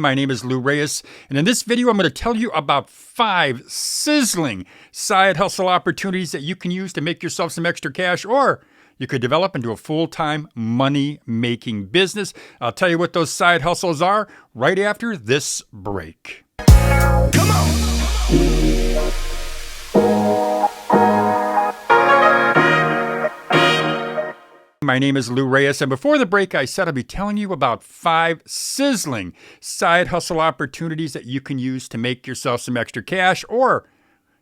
My name is Reyes, and in this video, I'm going to tell you about 5 sizzling side hustle opportunities that you can use to make yourself some extra cash, or you could develop into a full-time money-making business. I'll tell you what those side hustles are right after this break. Come on! My name is Reyes, and before the break, I said I'd be telling you about 5 sizzling side hustle opportunities that you can use to make yourself some extra cash, or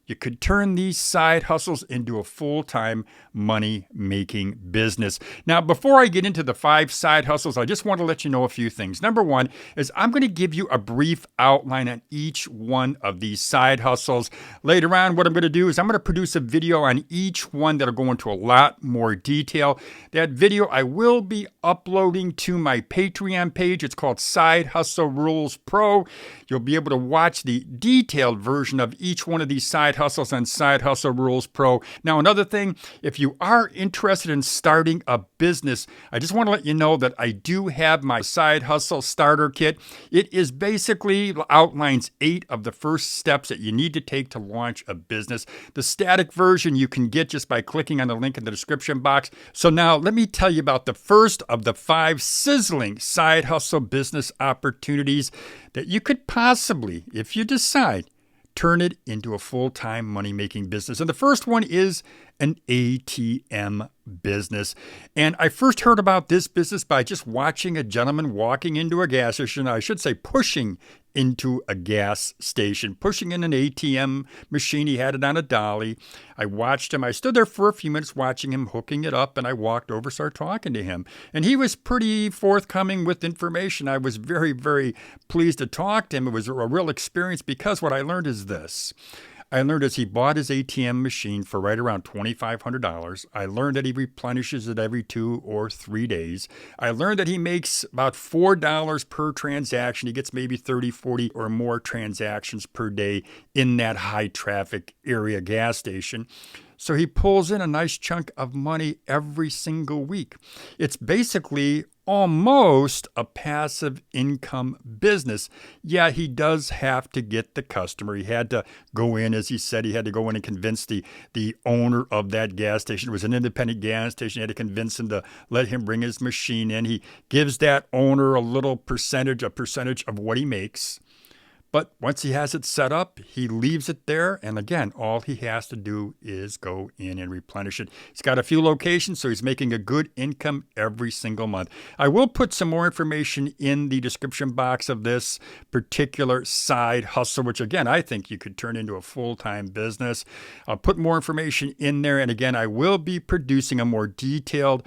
you could turn these side hustles into a full-time money-making business. Now, before I get into the 5 side hustles, I just want to let you know a few things. Number one is I'm going to give you a brief outline on each one of these side hustles. Later on, what I'm going to do is I'm going to produce a video on each one that'll go into a lot more detail. That video I will be uploading to my Patreon page. It's called Side Hustle Rules Pro. You'll be able to watch the detailed version of each one of these side hustles on Side Hustle Rules Pro. Now, another thing, if you are interested in starting a business, I just want to let you know that I do have my Side Hustle Starter Kit. It is basically outlines 8 of the first steps that you need to take to launch a business. The static version you can get just by clicking on the link in the description box. So now let me tell you about the first of the 5 sizzling side hustle business opportunities that you could possibly, if you decide, turn it into a full-time money-making business. And the first one is an ATM business. And I first heard about this business by just watching a gentleman walking into a gas station. I should say pushing into a gas station, pushing in an ATM machine. He had it on a dolly. I watched him. I stood there for a few minutes watching him hooking it up, and I walked over, started talking to him. And he was pretty forthcoming with information. I was very, very pleased to talk to him. It was a real experience because what I learned is this. I learned as he bought his ATM machine for right around $2,500. I learned that he replenishes it every 2 or 3 days. I learned that he makes about $4 per transaction. He gets maybe 30, 40 or more transactions per day in that high traffic area gas station. So he pulls in a nice chunk of money every single week. It's basically almost a passive income business. Yeah, he does have to get the customer. He had to go in, as he said, he had to go in and convince the owner of that gas station. It was an independent gas station. He had to convince him to let him bring his machine in. He gives that owner a little percentage of what he makes. But once he has it set up, he leaves it there. And again, all he has to do is go in and replenish it. He's got a few locations, so he's making a good income every single month. I will put some more information in the description box of this particular side hustle, which again, I think you could turn into a full-time business. I'll put more information in there. And again, I will be producing a more detailed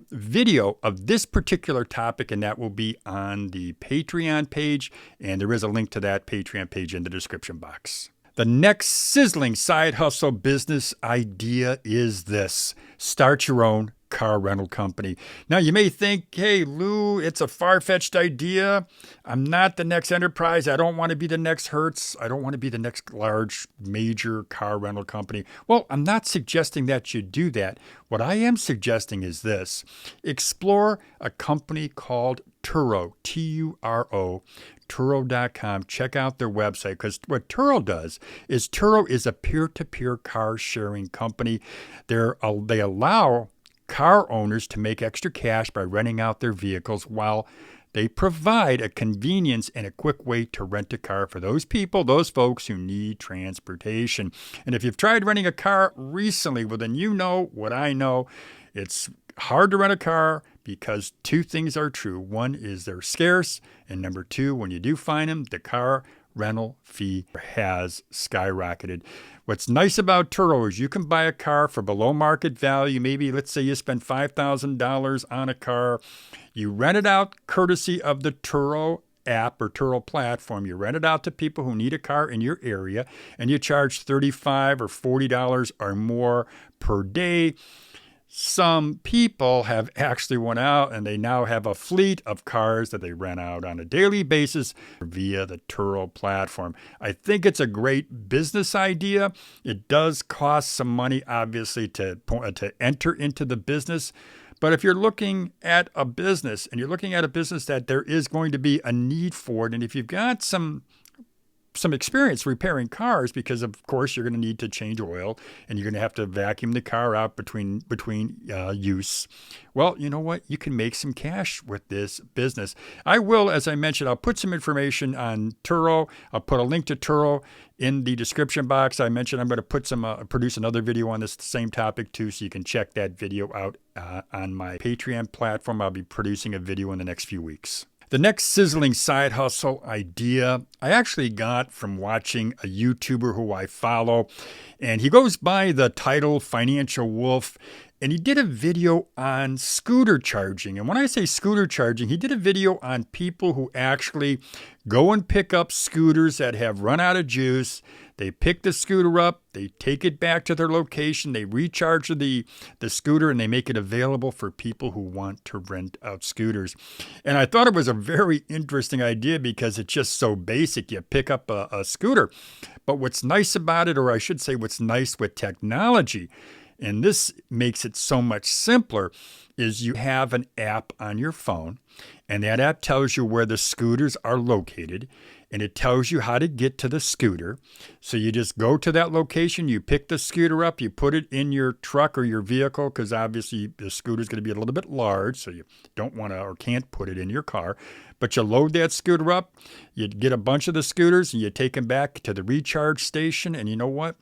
video of this particular topic, and that will be on the Patreon page. And there is a link to that Patreon page in the description box. The next sizzling side hustle business idea is this: start your own car rental company. Now, you may think, hey, Lou, it's a far-fetched idea. I'm not the next Enterprise. I don't want to be the next Hertz. I don't want to be the next large, major car rental company. Well, I'm not suggesting that you do that. What I am suggesting is this: explore a company called Turo, T-U-R-O, Turo.com. Check out their website, because what Turo does is Turo is a peer-to-peer car sharing company. They allow car owners to make extra cash by renting out their vehicles, while they provide a convenience and a quick way to rent a car for those people, those folks who need transportation. And if you've tried renting a car recently, well, then you know what I know. It's hard to rent a car because 2 things are true. One is they're scarce, and number 2, when you do find them, the car rental fee has skyrocketed. What's nice about Turo is you can buy a car for below market value. Maybe, let's say you spend $5,000 on a car. You rent it out courtesy of the Turo app or Turo platform. You rent it out to people who need a car in your area, and you charge $35 or $40 or more per day. Some people have actually went out and they now have a fleet of cars that they rent out on a daily basis via the Turo platform. I think it's a great business idea. It does cost some money, obviously, to enter into the business. But if you're looking at a business and you're looking at a business that there is going to be a need for it, and if you've got some experience repairing cars, because of course you're going to need to change oil and you're going to have to vacuum the car out between use. Well, you know what? You can make some cash with this business. I will, as I mentioned, I'll put some information on Turo. I'll put a link to Turo in the description box. I mentioned I'm going to put produce another video on this same topic too, so you can check that video out on my Patreon platform. I'll be producing a video in the next few weeks. The next sizzling side hustle idea I actually got from watching a YouTuber who I follow, and he goes by the title Financial Wolf, and he did a video on scooter charging. And when I say scooter charging, he did a video on people who actually go and pick up scooters that have run out of juice. They pick the scooter up, they take it back to their location, they recharge the scooter, and they make it available for people who want to rent out scooters. And I thought it was a very interesting idea because it's just so basic. You pick up a scooter. But what's nice about it, or I should say what's nice with technology, and this makes it so much simpler, is you have an app on your phone, and that app tells you where the scooters are located, and it tells you how to get to the scooter. So you just go to that location, you pick the scooter up, you put it in your truck or your vehicle, because obviously the scooter is going to be a little bit large, so you don't want to or can't put it in your car. But you load that scooter up, you get a bunch of the scooters, and you take them back to the recharge station, and you know what?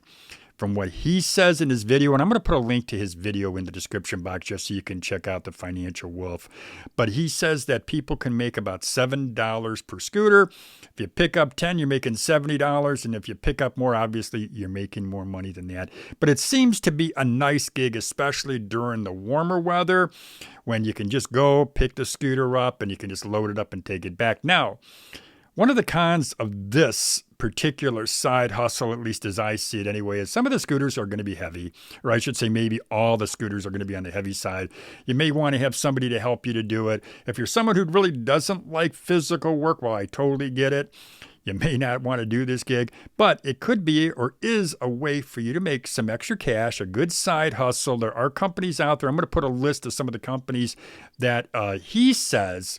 From what he says in his video, and I'm going to put a link to his video in the description box just so you can check out the Financial Wolf. But he says that people can make about $7 per scooter. If you pick up 10, you're making $70. And if you pick up more, obviously, you're making more money than that. But it seems to be a nice gig, especially during the warmer weather, when you can just go pick the scooter up and you can just load it up and take it back. Now, one of the cons of this particular side hustle, at least as I see it anyway, is some of the scooters are going to be heavy, or I should say maybe all the scooters are going to be on the heavy side. You may want to have somebody to help you to do it. If you're someone who really doesn't like physical work, well, I totally get it. You may not want to do this gig, but it could be or is a way for you to make some extra cash, a good side hustle. There are companies out there. I'm going to put a list of some of the companies that he says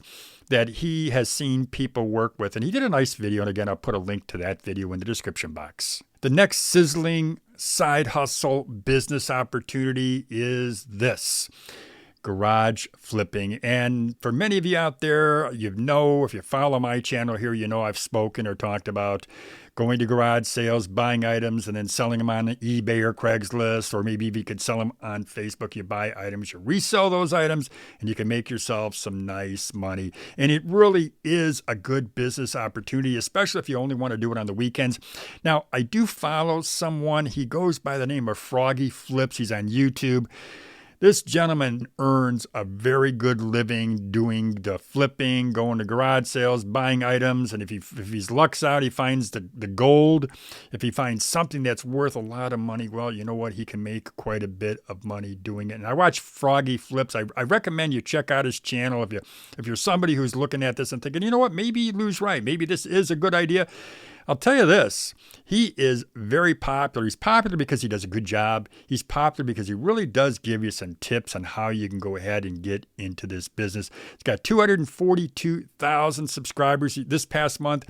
that he has seen people work with. And he did a nice video. And again, I'll put a link to that video in the description box. The next sizzling side hustle business opportunity is this: garage flipping. And for many of you out there, if you follow my channel here, I've spoken or talked about going to garage sales, buying items, and then selling them on eBay or Craigslist, or maybe if you could sell them on Facebook. You buy items, you resell those items, and you can make yourself some nice money. And it really is a good business opportunity, especially if you only want to do it on the weekends. Now, I do follow someone. He goes by the name of Froggy Flips. He's on YouTube. This gentleman earns a very good living doing the flipping, going to garage sales, buying items. And if he's lucks out, he finds the gold. If he finds something that's worth a lot of money, well, you know what? He can make quite a bit of money doing it. And I watch Froggy Flips. I recommend you check out his channel if you're somebody who's looking at this and thinking, you know what? Maybe Lou's right. Maybe this is a good idea. I'll tell you this, he is very popular. He's popular because he does a good job. He's popular because he really does give you some tips on how you can go ahead and get into this business. He's got 242,000 subscribers this past month.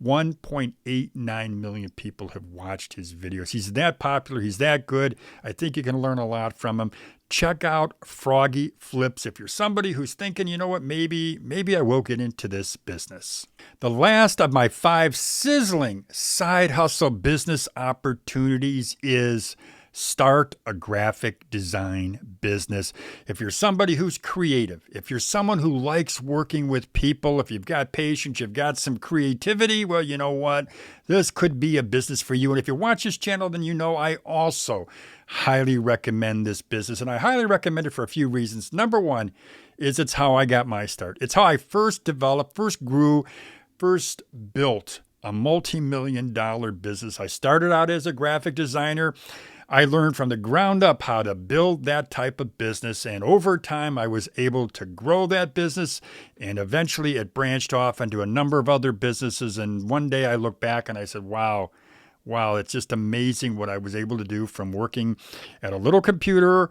1.89 million people have watched his videos. He's that popular. He's that good. I think you can learn a lot from him. Check out Froggy Flips if you're somebody who's thinking, you know what, maybe I will get into this business. The last of my 5 sizzling side hustle business opportunities is start a graphic design business. If you're somebody who's creative, if you're someone who likes working with people, if you've got patience, you've got some creativity, well, you know what? This could be a business for you. And if you watch this channel, then you know I also highly recommend this business. And I highly recommend it for a few reasons. Number one is it's how I got my start. It's how I first developed, first grew, first built a multi-million-dollar business. I started out as a graphic designer. I learned from the ground up how to build that type of business, and over time I was able to grow that business, and eventually it branched off into a number of other businesses. And one day I looked back and I said, wow, Wow, it's just amazing what I was able to do from working at a little computer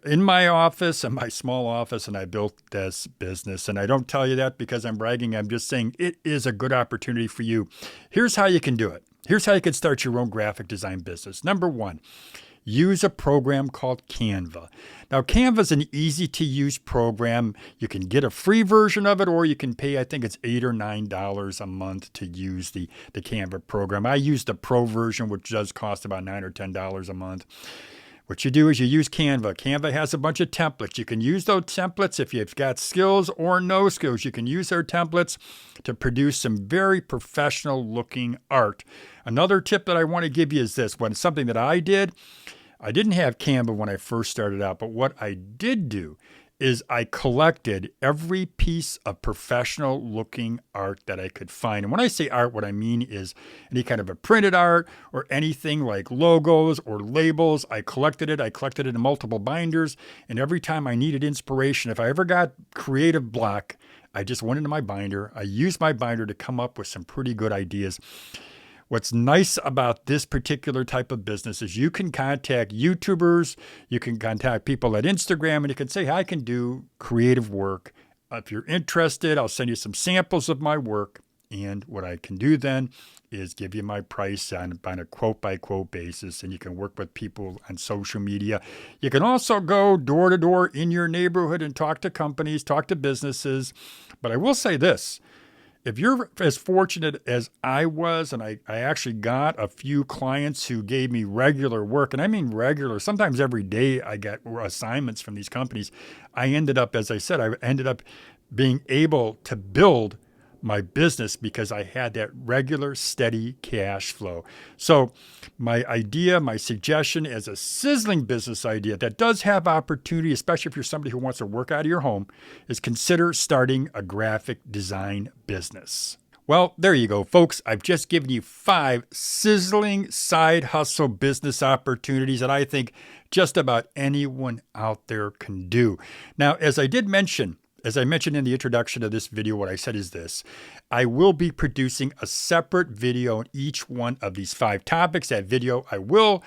in my office, in my small office, and I built this business. And I don't tell you that because I'm bragging. I'm just saying it is a good opportunity for you. Here's how you can do it. Here's how you can start your own graphic design business. Number one, use a program called Canva. Now, Canva is an easy-to-use program. You can get a free version of it, or you can pay, I think it's $8 or $9 a month to use the Canva program. I use the Pro version, which does cost about $9 or $10 a month. What you do is you use Canva. Canva has a bunch of templates. You can use those templates if you've got skills or no skills. You can use their templates to produce some very professional-looking art. Another tip that I want to give you is this. When something that I didn't have Canva when I first started out, but what I did do is I collected every piece of professional looking art that I could find. And when I say art, what I mean is any kind of a printed art or anything like logos or labels. I collected it in multiple binders. And every time I needed inspiration, if I ever got creative block, I just went into my binder. I used my binder to come up with some pretty good ideas. What's nice about this particular type of business is you can contact YouTubers, you can contact people at Instagram, and you can say, hey, I can do creative work. If you're interested, I'll send you some samples of my work. And what I can do then is give you my price on a quote-by-quote basis, and you can work with people on social media. You can also go door to door in your neighborhood and talk to companies, talk to businesses. But I will say this. If you're as fortunate as I was, and I actually got a few clients who gave me regular work, and I mean regular, sometimes every day I get assignments from these companies, I ended up, as I said, I ended up being able to build my business because I had that regular, steady cash flow. So my idea, my suggestion as a sizzling business idea that does have opportunity, especially if you're somebody who wants to work out of your home, is consider starting a graphic design business. Well, there you go, folks. I've just given you 5 sizzling side hustle business opportunities that I think just about anyone out there can do. Now, as I mentioned in the introduction of this video, what I said is this. I will be producing a separate video on each one of these 5 topics. That video I will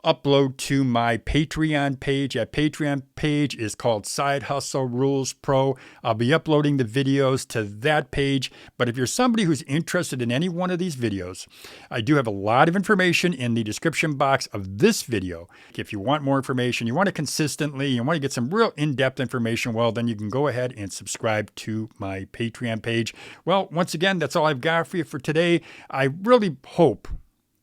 upload to my Patreon page. That Patreon page is called Side Hustle Rules Pro. I'll be uploading the videos to that page. But if you're somebody who's interested in any one of these videos, I do have a lot of information in the description box of this video. If you want more information, you want to get some real in-depth information, well, then you can go ahead and subscribe to my Patreon page. Well, once again, that's all I've got for you for today. I really hope,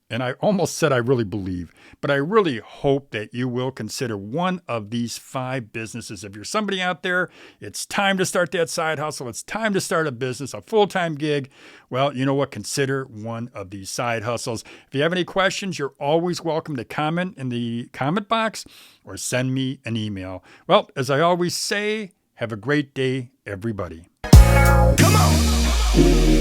and I almost said I really believe, but I really hope that you will consider one of these 5 businesses. If you're somebody out there, it's time to start that side hustle. It's time to start a business, a full-time gig. Well, you know what? Consider one of these side hustles. If you have any questions, you're always welcome to comment in the comment box or send me an email. Well, as I always say, have a great day, everybody. Come on.